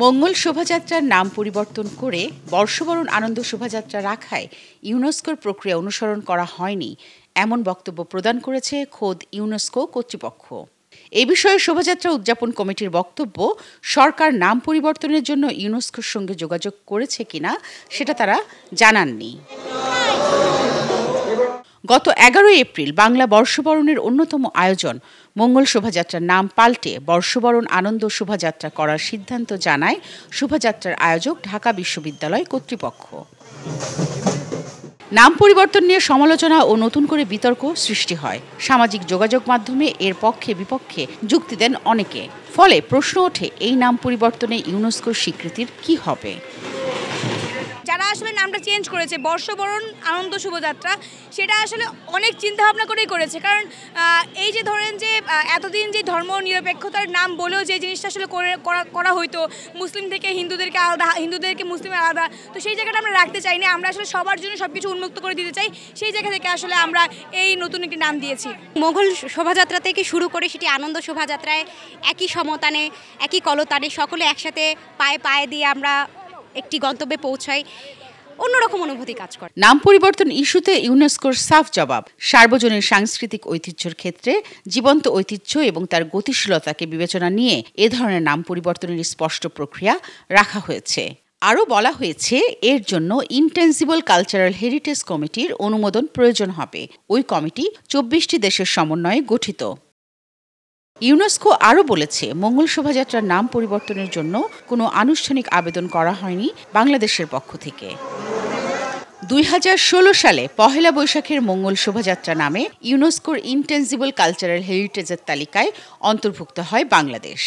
মঙ্গল শোভাযাত্রার নাম পরিবর্তন করে বর্ষবরণ আনন্দ শোভাযাত্রা রাখায় ইউনেস্কোর প্রক্রিয়া অনুসরণ করা হয়নি এমন বক্তব্য প্রদান করেছে খোদ ইউনেস্কো কর্তৃপক্ষ। এ বিষয়ে শোভাযাত্রা উদযাপন কমিটির বক্তব্য, সরকার নাম পরিবর্তনের জন্য ইউনেস্কোর সঙ্গে যোগাযোগ করেছে কিনা সেটা তারা জানাননি। গত ১১ এপ্রিল বাংলা বর্ষবরণের অন্যতম আয়োজন মঙ্গল শোভাযাত্রার নাম পাল্টে বর্ষবরণ আনন্দ শোভাযাত্রা করার সিদ্ধান্ত জানায় শোভাযাত্রার আয়োজক ঢাকা বিশ্ববিদ্যালয় কর্তৃপক্ষ। নাম পরিবর্তন নিয়ে সমালোচনা ও নতুন করে বিতর্ক সৃষ্টি হয়। সামাজিক যোগাযোগ মাধ্যমে এর পক্ষে বিপক্ষে যুক্তি দেন অনেকে। ফলে প্রশ্ন ওঠে, এই নাম পরিবর্তনে ইউনেস্কোর স্বীকৃতির কি হবে? যারা আসলে নামটা চেঞ্জ করেছে বর্ষবরণ আনন্দ শোভাযাত্রা, সেটা আসলে অনেক চিন্তাভাবনা করেই করেছে। কারণ এই যে ধরেন যে এতদিন যে ধর্ম নিরপেক্ষতার নাম বলেও যে জিনিসটা আসলে করা হইতো, মুসলিম থেকে হিন্দুদেরকে আলাদা, হিন্দুদেরকে মুসলিমের আলাদা, তো সেই জায়গাটা আমরা রাখতে চাই না। আমরা আসলে সবার জন্য সব কিছু উন্মুক্ত করে দিতে চাই। সেই জায়গা থেকে আসলে আমরা এই নতুন একটি নাম দিয়েছি। মোগল শোভাযাত্রা থেকে শুরু করে সেটি আনন্দ শোভাযাত্রায় একই সমতানে, একই কলতানে সকলে একসাথে পায়ে পায়ে দিয়ে আমরা একটি গন্তব্যে পৌঁছাই, অন্যরকম অনুভূতি কাজ করে। নাম পরিবর্তন ইস্যুতে ইউনেস্কোর সাফ জবাব, সার্বজনীন সাংস্কৃতিক ঐতিহ্যের ক্ষেত্রে জীবন্ত ঐতিহ্য এবং তার গতিশীলতাকে বিবেচনা নিয়ে এ ধরনের নাম পরিবর্তনের স্পষ্ট প্রক্রিয়া রাখা হয়েছে। আরও বলা হয়েছে, এর জন্য ইনটেনজিবল কালচারাল হেরিটেজ কমিটির অনুমোদন প্রয়োজন হবে। ওই কমিটি ২৪টি দেশের সমন্বয়ে গঠিত। ইউনেস্কো আরও বলেছে, মঙ্গল শোভাযাত্রার নাম পরিবর্তনের জন্য কোনো আনুষ্ঠানিক আবেদন করা হয়নি বাংলাদেশের পক্ষ থেকে। ২০১৬ সালে পহেলা বৈশাখের মঙ্গল শোভাযাত্রা নামে ইউনেস্কোর ইনটেনজিবল কালচারাল হেরিটেজের তালিকায় অন্তর্ভুক্ত হয় বাংলাদেশ।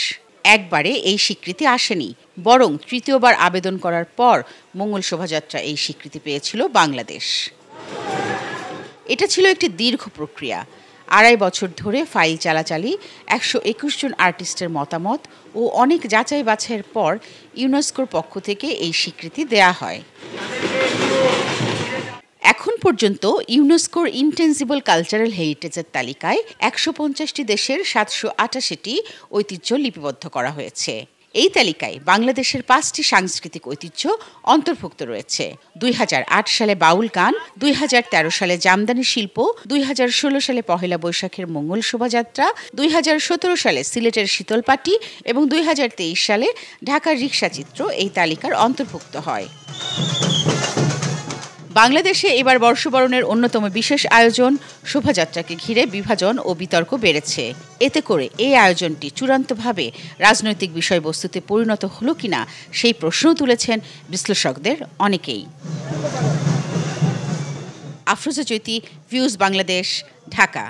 একবারে এই স্বীকৃতি আসেনি, বরং তৃতীয়বার আবেদন করার পর মঙ্গল শোভাযাত্রা এই স্বীকৃতি পেয়েছিল বাংলাদেশ। এটা ছিল একটি দীর্ঘ প্রক্রিয়া। ২.৫ বছর ধরে ফাইল চালাচালি, ১২১ জন আর্টিস্টের মতামত ও অনেক যাচাই বাছাইয়ের পর ইউনেস্কোর পক্ষ থেকে এই স্বীকৃতি দেয়া হয়। এখন পর্যন্ত ইউনেস্কোর ইনটেনজিবল কালচারাল হেরিটেজের তালিকায় ১৫০টি দেশের ৭৮৮টি ঐতিহ্য লিপিবদ্ধ করা হয়েছে। এই তালিকায় বাংলাদেশের ৫টি সাংস্কৃতিক ঐতিহ্য অন্তর্ভুক্ত রয়েছে। ২০০৮ সালে বাউল গান, ২০১৩ সালে জামদানি শিল্প, ২০১৬ সালে পহেলা বৈশাখের মঙ্গল শোভাযাত্রা, ২০১৭ সালে সিলেটের শীতলপাটি এবং ২০২৩ সালে ঢাকার রিকশা চিত্র এই তালিকার অন্তর্ভুক্ত হয়। বাংলাদেশে এবার বর্ষবরণের অন্যতম বিশেষ আয়োজন শোভাযাত্রাকে ঘিরে বিভাজন ও বিতর্ক বেড়েছে। এতে করে এই আয়োজনটি চূড়ান্তভাবে রাজনৈতিক বিষয়বস্তুতে পরিণত হলো কিনা সেই প্রশ্ন তুলেছেন বিশ্লেষকদের অনেকেই। আফরোজা চৈতি, ভিউজ বাংলাদেশ, ঢাকা।